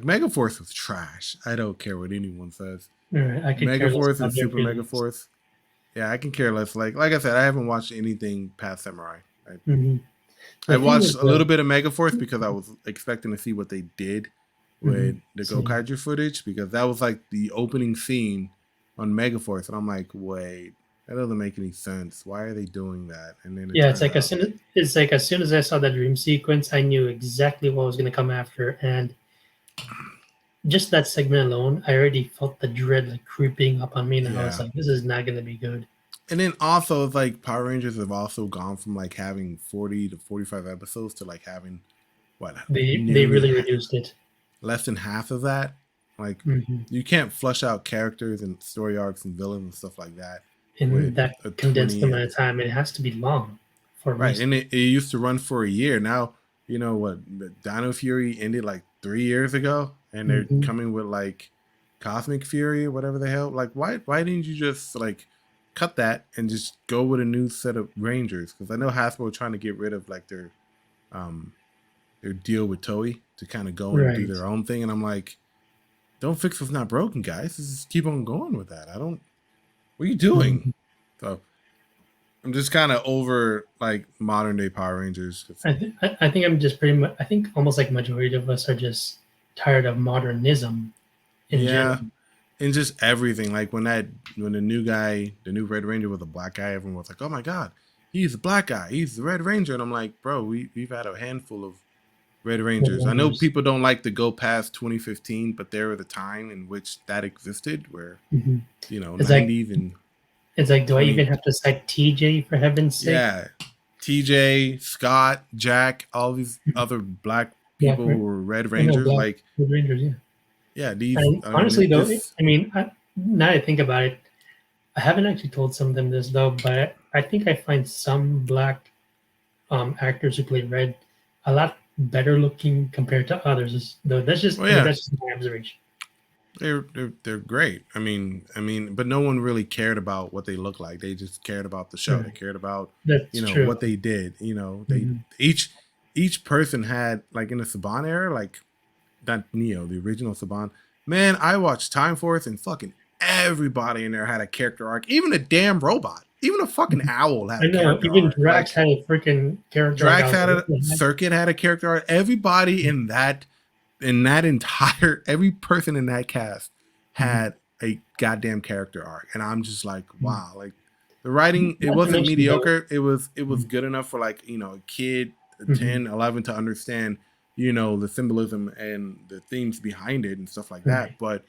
Megaforce was trash. I don't care what anyone says. All right. I could care less Megaforce and about their Super feelings. Megaforce. Yeah, I can care less. Like I said, I haven't watched anything past Samurai. Hmm. I The thing watched is a though, little bit of Megaforce because I was expecting to see what they did with the same. Gokaiger footage, because that was like the opening scene on Megaforce, and I'm like, wait, that doesn't make any sense. Why are they doing that? And then it Yeah, turns out, it's like as soon as I saw that dream sequence, I knew exactly what was gonna come after, and just that segment alone, I already felt the dread like creeping up on me, and I was yeah. like, "This is not gonna be good." And then also, it's like Power Rangers have also gone from like having 40 to 45 episodes to like having what, They nearly really reduced it. less than half of that. Like, Hmm. you can't flush out characters and story arcs and villains and stuff like that with In that a condensed 20 amount of time, and it has to be long for a right. reason. And it used to run for a year. Now, you know what, the Dino Fury ended like 3 years ago, and they're Hmm. coming with like Cosmic Fury or whatever the hell. Like, why didn't you just like cut that and just go with a new set of Rangers? Because I know Hasbro trying to get rid of like um their deal with Toei to kind of go and do Right. their own thing, and I'm like, don't fix what's not broken, guys. Just keep on going with that. I don't. What are you doing? Mhm. So I'm just kind of over like modern day Power Rangers. I think I'm just pretty much. I think almost like majority of us are just tired of modernism in general. Yeah, and just everything. Like when the new guy, the new Red Ranger was a black guy, everyone was like, "Oh my god, he's a black guy. He's the Red Ranger." And I'm like, "Bro, we've had a handful of Red Red Rangers. I know Rangers. people don't like to go past 2015, but there was a time in which that existed, where Hmm. It's like 90s and do I 20. even have to cite TJ for heaven's sake? Yeah, TJ, Scott, Jack, all these other black Black, people who were Red I know Rangers. Black Like, Red Rangers. Yeah. yeah, these. And I honestly, mean, though, this. now that I think about it, I haven't actually told some of them this though, but I think I find some black actors who play Red a lot better looking compared to others. Though Well, yeah, that's just my observation. they're great. But no one really cared about what they look like. They just cared about the show. They Right. cared about That's true. what they did. They Hmm. each person had, like, in the Saban era, like, not Neo, the original Saban. Man, I watched Time Force and fucking everybody in there had a character arc. Even a damn robot. Even a fucking owl had I a know. character Even arc. Drax Like had a freaking character arc. I Drax was had like, a what the heck? Circuit had a character arc. Everybody in that entire every person in that cast Mhm. had a goddamn character arc. And I'm just like, Mhm. wow, like the writing, it Not to wasn't mention though. mediocre. It was Mhm. good enough for like, a kid, a Mhm. 10, 11 to understand, the symbolism and the themes behind it and stuff like that. Right. But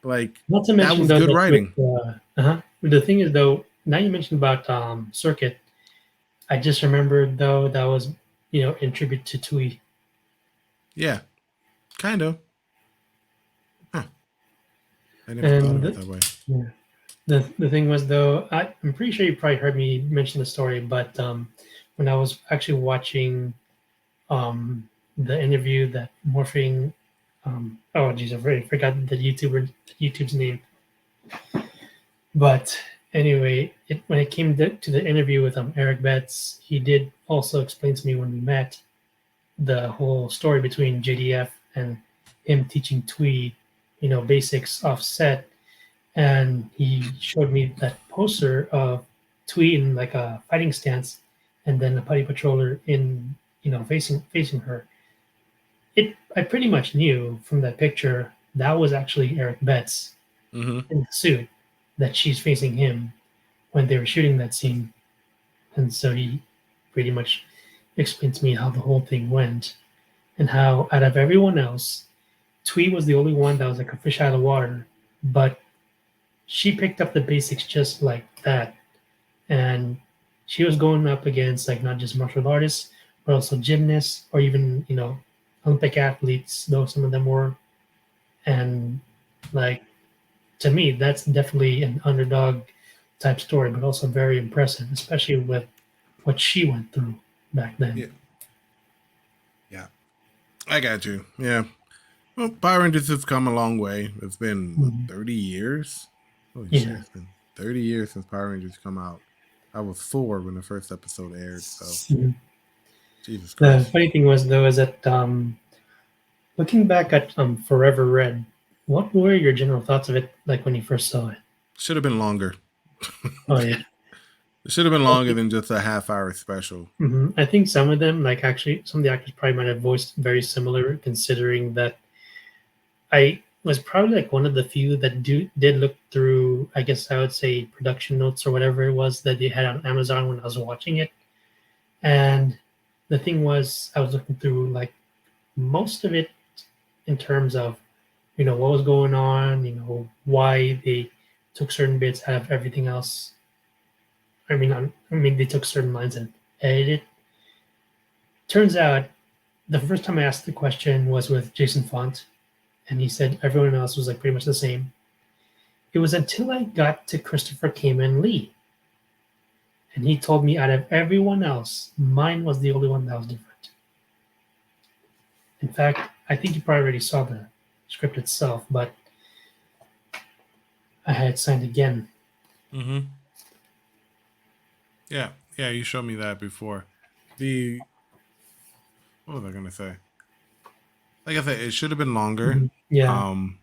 like Not to that mention was though good that with writing. the thing is though, now you mentioned about Circuit, I just remembered though that was in tribute to Tui. Yeah, kind of. Huh. I never thought And of it that way. yeah, the thing was though, I'm pretty sure you probably heard me mention the story, but when I was actually watching the interview that Morphing, oh geez, I already forgot YouTube's name. But anyway, when it came to the interview with Eric Betts, he did also explain to me when we met the whole story between JDF and him teaching Twee, basics offset, and he showed me that poster of Twee in like a fighting stance, and then the Putty Patroller in facing her. I pretty much knew from that picture that was actually Eric Betts Mm-hmm. in the suit, that she's facing him when they were shooting that scene. And so he pretty much explained to me how the whole thing went, and how out of everyone else, Twee was the only one that was like a fish out of water, but she picked up the basics just like that. And she was going up against like not just martial artists, but also gymnasts or even, Olympic athletes, though some of them were. And like, to me, that's definitely an underdog type story, but also very impressive, especially with what she went through back then. Yeah. Yeah. I got you. Yeah. Well, Power Rangers has come a long way. It's been what, Mhm. 30 years? Holy shit, Yeah. it's been 30 years since Power Rangers come out. I was 4 when the first episode aired, so Mhm. Jesus The Christ. funny thing was though is that looking back at Forever Red, what were your general thoughts of it like when you first saw it? Should have been longer. Oh yeah. It should have been I longer think, than just a half-hour special. I think some of them, like actually, some of the actors probably might have voiced very similar, considering that I was probably like one of the few that did look through, I guess I would say, production notes or whatever it was that they had on Amazon when I was watching it. And the thing was, I was looking through like most of it in terms of, what was going on, why they took certain bits out of everything else. I mean, they took certain lines and edited. Turns out, the first time I asked the question was with Jason Font, and he said everyone else was like pretty much the same. It was until I got to Christopher Kamen Lee, and he told me out of everyone else, mine was the only one that was different. In fact, I think you probably already saw the script itself, but I had signed again. Mm-hmm. Yeah. Yeah, you showed me that before. The What was I gonna say? Like I said, it should have been longer. Yeah. Um,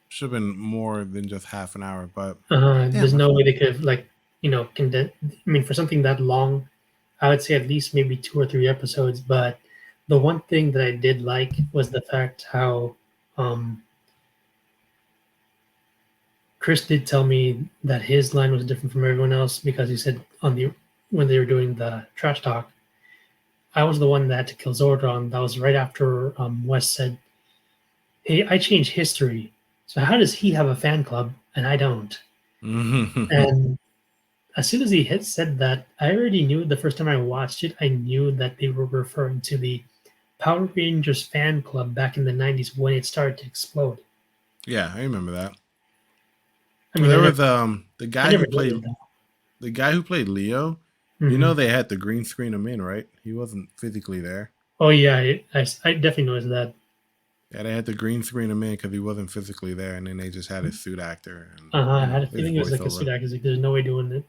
should have been more than just half an hour, but There's damn, I no way forgot. they could have like condense. I mean, for something that long, I would say at least maybe 2 or 3 episodes. But the one thing that I did like was the fact how um, Chris did tell me that his line was different from everyone else because he said when they were doing the trash talk, I was the one that had to kill Zordon. That was right after Wes said, "Hey, I changed history. So how does he have a fan club and I don't?" And as soon as he had said that, I already knew the first time I watched it, I knew that they were referring to the Power Rangers fan club back in the 90s when it started to explode. Yeah, I remember that. I mean, There was the I guy who never played noticed that. Leo. You know Hmm. they had to green screen him in, right? He wasn't physically there. Oh, yeah, I definitely noticed that. Yeah, they had to green screen him in because he wasn't physically there, and then they just had his suit actor and I had a his feeling it was like a voiceover. suit actor. Like, there's no way doing it.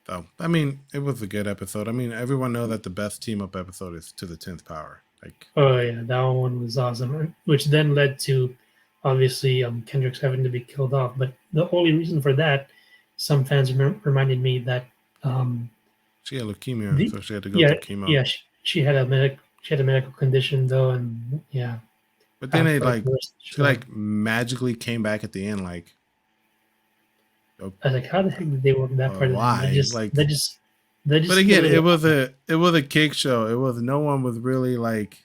So I mean, it was a good episode. I mean, everyone know that the best team up episode is To the 10th Power. Like, Oh, yeah, that one was awesome. Which then led to obviously Kendrick's having to be killed off. But the only reason for that, some fans reminded me that She had leukemia, the so she had to go yeah through chemo. yeah she had a medical condition though, and yeah, But then for like the rest of the she show. like magically came back at the end. Like, I was like, how the heck did they work that part of it? why? Like, That but just seemed a again, little it was a kick show. It was no one was really like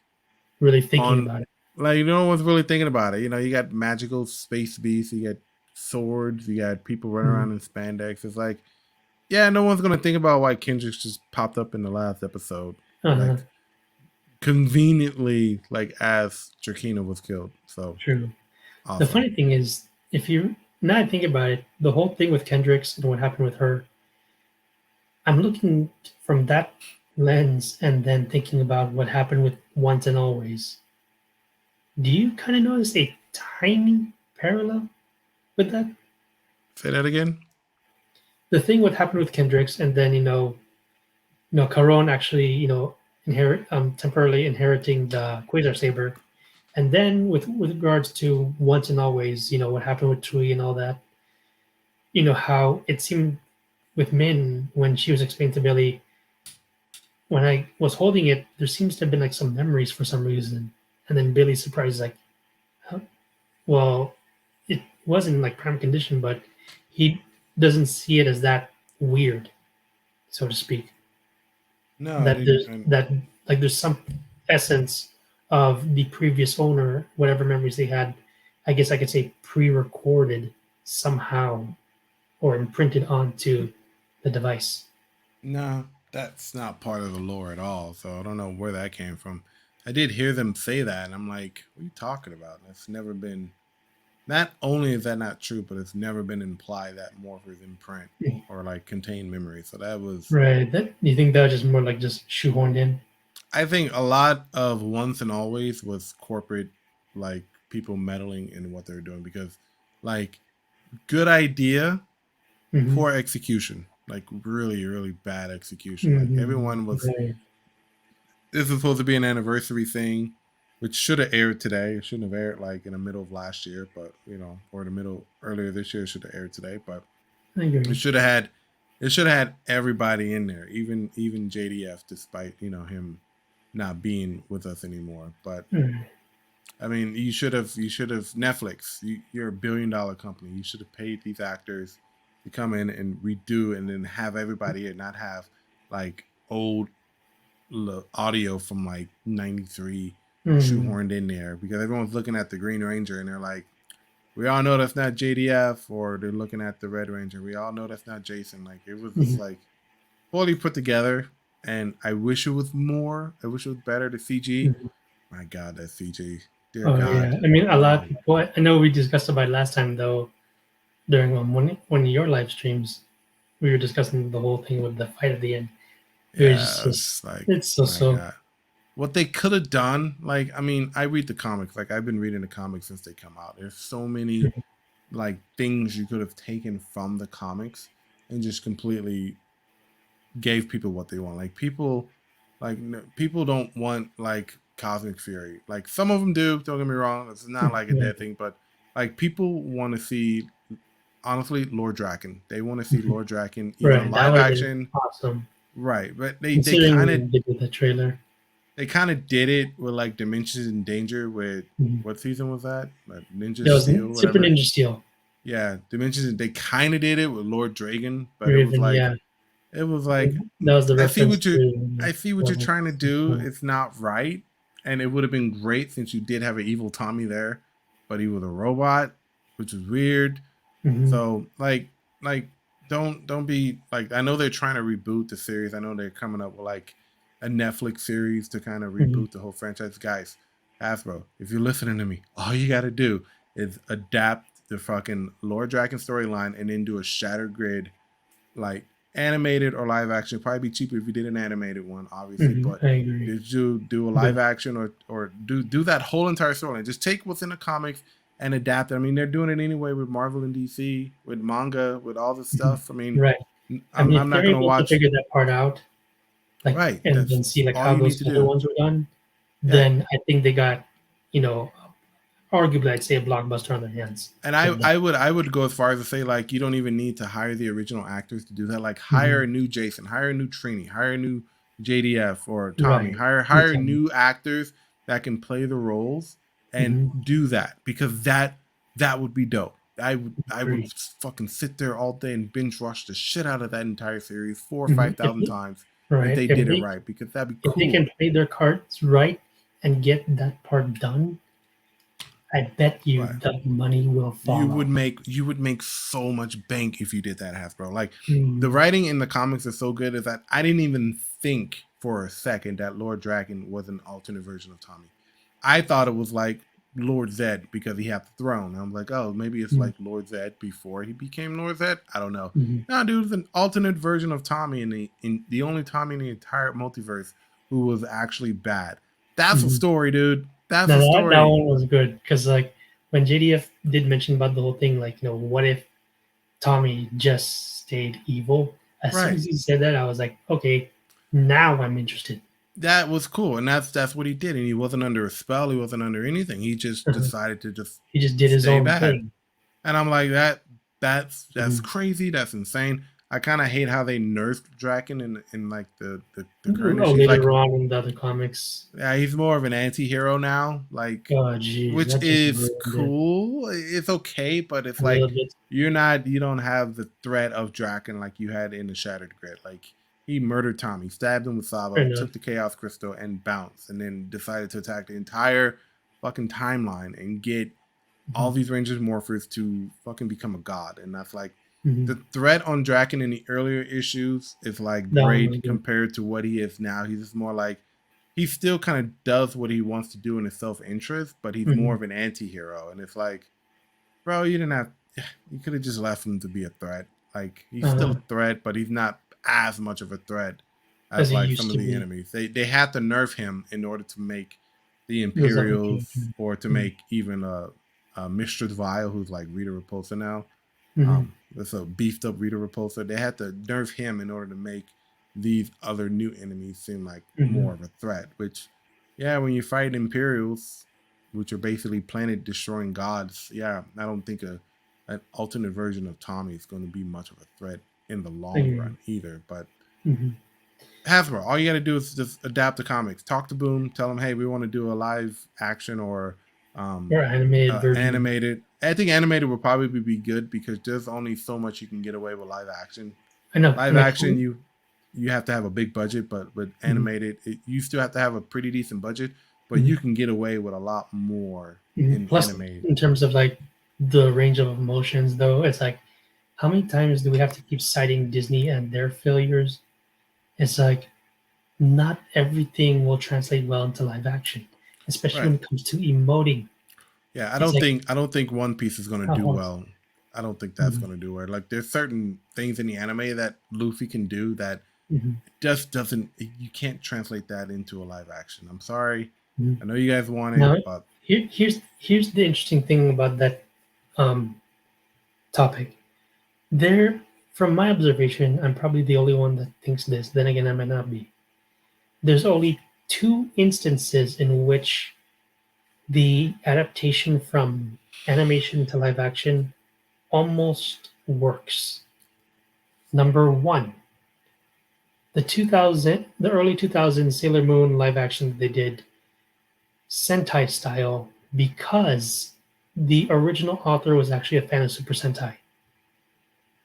really thinking on about it. like no one was really thinking about it. You know, you got magical space beasts, you got swords, you got people running Mhm. around in spandex. It's like, yeah, no one's gonna think about why Kendrick just popped up in the last episode, Uh-huh. like conveniently, like as Drakina was killed. So True. The awesome. funny thing is, if you now I think about it, the whole thing with Kendricks and what happened with her, I'm looking from that lens and then thinking about what happened with Once and Always. Do you kind of notice a tiny parallel with that? Say that again. The thing what happened with Kendricks, and then Caron actually temporarily inheriting the Quasar Saber, and then with regards to Once and Always, what happened with Trui and all that. How it seemed with Min when she was explaining to Billy, when I was holding it, there seems to have been like some memories for some reason. And then Billy's surprised, like, huh? Well, it wasn't like prime condition, but he doesn't see it as that weird, so to speak. No, I That didn't. there's that like there's some essence of the previous owner, whatever memories they had. I guess I could say pre-recorded somehow or imprinted onto the device. No, that's not part of the lore at all. So I don't know where that came from. I did hear them say that, and I'm like, what are you talking about? That's never been. Not only is that not true, but it's never been implied that morphers imprint or like contain memory. So that was. Right. That you think that was just more like just shoehorned in? I think a lot of Once and Always was corporate, like people meddling in what they're doing because, like, good idea, Mm-hmm. poor execution. Like really, really bad execution. Like Mm-hmm. everyone was Right. this is supposed to be an anniversary thing, which should have aired today. It shouldn't have aired like in the middle of last year, but or the middle earlier this year. It should have aired today, but I it agree. should have had everybody in there, even JDF, despite him not being with us anymore. But Mm. I mean, you should have Netflix. You're $1 billion company. You should have paid these actors to come in and redo, and then have everybody here, not have like old audio from like '93 Mm. shoehorned in there because everyone's looking at the Green Ranger and they're like, we all know that's not JDF, or they're looking at the Red Ranger. We all know that's not Jason. Like it was just Mm. like poorly put together, and I wish it was more. I wish it was better. The CG, Mm. my God, that CG, dear Oh yeah. God, I mean, a lot of no. people. I know we discussed about it last time though during one of your live streams. We were discussing the whole thing with the fight at the end. It was Yeah, it's like, it's so my so. God. What they could have done, like, I mean, I read the comics. Like, I've been reading the comics since they come out. There's so many, Mhm. like, things you could have taken from the comics and just completely gave people what they want. Like, people don't want, like, Cosmic Fury. Like, some of them do, don't get me wrong. It's not like a Yeah. dead thing, but, like, people want to see, honestly, Lord Draken. They want to see Mhm. Lord Draken either in Right. That live would have been action. awesome. Right, but they kind of Considering they did the trailer. did it with like Dimensions in Danger with Mhm. what season was that? Like Ninja That was Steel, Super whatever. Ninja Steel. Yeah, Dimensions. They kind of did it with Lord Dragon, but Or even yeah, it was like that was the I see reference what you're to I see what you're what trying to was do. It's not right, and it would have been great since you did have an evil Tommy there, but he was a robot, which was weird. mm-hmm. So like don't be like, I know they're trying to reboot the series. I know they're coming up with like a Netflix series to kind of Mm-hmm. reboot the whole franchise. Guys, Hasbro, if you're listening to me, all you got to do is adapt the fucking Lord Dragon storyline and then do a Shattered Grid, like animated or live action. It'd probably be cheaper if you did an animated one, obviously, Mm-hmm. but I agree. did you do a But live action or do that whole entire storyline? Just take what's in the comics and adapt it. I mean, they're doing it anyway with Marvel and DC, with manga, with all this mhm. stuff. I mean, Right. I mean, I'm if not they're gonna able to watch. figure that part out, like, Right, and that's then see like all how you need those to other do. ones were done, Yeah, then I think they got, you know, arguably, I'd say a blockbuster on their hands. And I would go as far as to say, like, you don't even need to hire the original actors to do that. Like, hire Mhm. a new Jason, hire a new Trini, hire a new JDF or Tommy, Right. hire new actors that can play the roles and Mm-hmm. do that, because that would be dope. I would Agree. fucking sit there all day and binge watch the shit out of that entire series 4 or Mm-hmm. 5,000 times if Right. they did it right, because that'd be If they cool. can play their cards right and get that part done, I bet you Right. that money will follow. You would make so much bank if you did that, Hasbro. Like, the Mm. writing in the comics is so good is that I didn't even think for a second that Lord Draken was an alternate version of Tommy. I thought it was like Lord Zed because he had the throne. I'm like, oh, maybe it's Mm. like Lord Zed before he became Lord Zed. I don't know. Mhm. No, dude, it's an alternate version of Tommy, in the only Tommy in the entire multiverse who was actually bad. That's a Mhm. story, dude. That's Now a that story. one was good because like when JDF did mention about the whole thing, like what if Tommy just stayed evil? As soon Right. as he said that, I was like, okay, now I'm interested. That was cool, and that's what he did, and he wasn't under a spell, he wasn't under anything, he just decided to just He just did his stay own bad. thing. And I'm like, that's Mhm. crazy, that's insane. I kind of hate how they nerfed Draken in like the current Oh, issues. Like, later on in the other comics, yeah, he's more of an anti-hero now, like, oh jeez, which that just is ruined it cool, it's okay, but it's a like little bit. you don't have the threat of Draken like you had in the Shattered Grid. Like, he murdered Tommy, stabbed him with Fair Sabo, enough. took the Chaos Crystal and bounced, and then decided to attack the entire fucking timeline and get all Mhm. these Rangers morphers to fucking become a god. And that's like, Mhm. the threat on Draken in the earlier issues is like That one was great good. compared to what he is now. He's just more like, he still kind of does what he wants to do in his self-interest, but he's more Mhm. of an anti-hero. And it's like, bro, you didn't have, you could have just left him to be a threat. Like, he's still Uh, a threat, but he's not as much of a threat as as he like some used of to the be. enemies. They had to nerf him in order to make the Those other characters. Imperials, or to Mhm. make even a Mistress Vile, who's like Rita Repulsa now. Mhm. That's a beefed up Rita Repulsa. They had to nerf him in order to make these other new enemies seem like Mhm. more of a threat. Which, yeah, when you fight Imperials, which are basically planet destroying gods, yeah, I don't think an alternate version of Tommy is going to be much of a threat in the long Agree. run either. But Mhm. Hasbro, all you got to do is just adapt the comics. Talk to Boom, tell them, hey, we want to do a live action or Or animated version. animated. I think animated would probably be good because there's only so much you can get away with live action. I know. Live Like, action, you have to have a big budget, but with mhm. animated, you still have to have a pretty decent budget, but Mhm. you can get away with a lot more Mhm. in Plus, animated. in terms of like the range of emotions, though, it's like how many times do we have to keep citing Disney and their failures? It's like not everything will translate well into live action, especially Right. when it comes to emoting. Yeah, It's like I don't think One Piece is going to do almost. well. I don't think that's Mhm. going to do well. Like, there's certain things in the anime that Luffy can do that Mhm. just doesn't, you can't translate that into a live action. I'm sorry. Mhm. I know you guys want it, Now, but here's the interesting thing about that um, topic. There, from my observation, I'm probably the only one that thinks this. Then again, I might not be. There's only two instances in which the adaptation from animation to live action almost works. Number one, the early 2000s Sailor Moon live action that they did Sentai style because the original author was actually a fan of Super Sentai.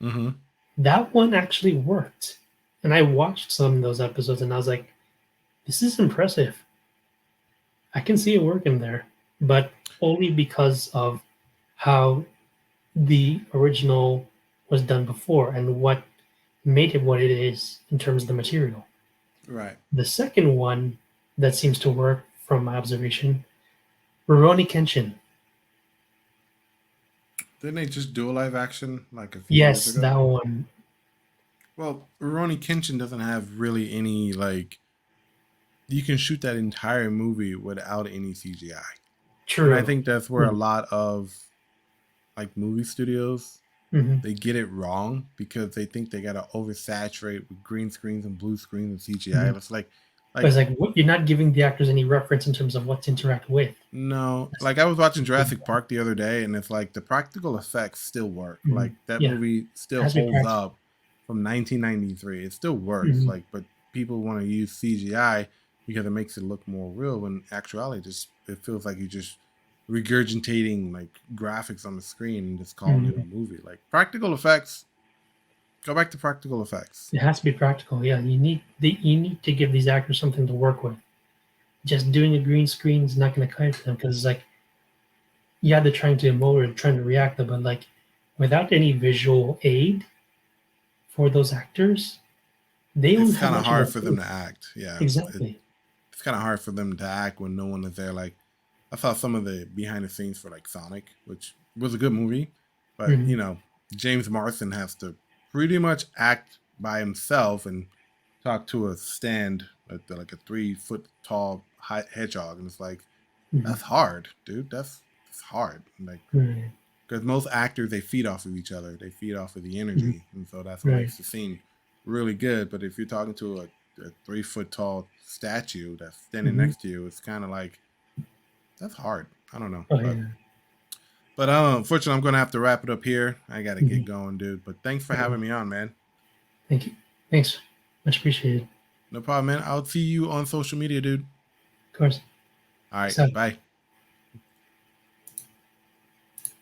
mm-hmm. That one actually worked. And I watched some of those episodes and I was like, this is impressive. I can see it working there, but only because of how the original was done before and what made it what it is in terms of the material. Right. The second one that seems to work from my observation, Rurouni Kenshin. Didn't they just do a live action like a few years Yes, ago? that one. Well, Rurouni Kenshin doesn't have really any, like, you can shoot that entire movie without any CGI. And I True. think that's where a Mhm. lot of like movie studios, Mhm. they get it wrong because they think they gotta oversaturate with green screens and blue screens and CGI. Mhm. It's like But it's like you're not giving the actors any reference in terms of what to interact with. No, like I was watching Jurassic Park the other day, and it's like the practical effects still work. Mm-hmm. Like that Yeah. movie It still has to be holds practical. up from 1993. It still works. Mm-hmm. Like, but people want to use CGI because it makes it look more real. When actuality, just it feels like you're just regurgitating like graphics on the screen and just calling it a movie. Like practical effects, go back to practical effects. It has to be practical. Yeah, you need to give these actors something to work with. Just doing a green screen is not going to cut it for them because it's like, yeah, they're trying to emote or trying to react, but like without any visual aid for those actors, they don't It's have kind of much of hard a for them to act. Yeah, exactly. it's kind of hard for them to act when no one is there. Like I saw some of the behind the scenes for like Sonic, which was a good movie, but Mm-hmm. James Marsden has to pretty much act by himself and talk to a stand like a 3 foot tall hedgehog, and it's like Mm-hmm. that's hard, dude. That's hard. Like Right. because most actors they feed off of each other, they feed off of the Mm-hmm. energy, and so that's what Right. makes the scene really good. But if you're talking to a 3 foot tall statue that's standing Mm-hmm. next to you, it's kind of like that's hard. I don't know, Oh but yeah. unfortunately, I'm gonna have to wrap it up here. I gotta Mm-hmm. get going, dude. But thanks for Okay. having me on, man. Thank you. Thanks. Much appreciated. No problem, man. I'll see you on social media, dude. Of course. All right, So. bye.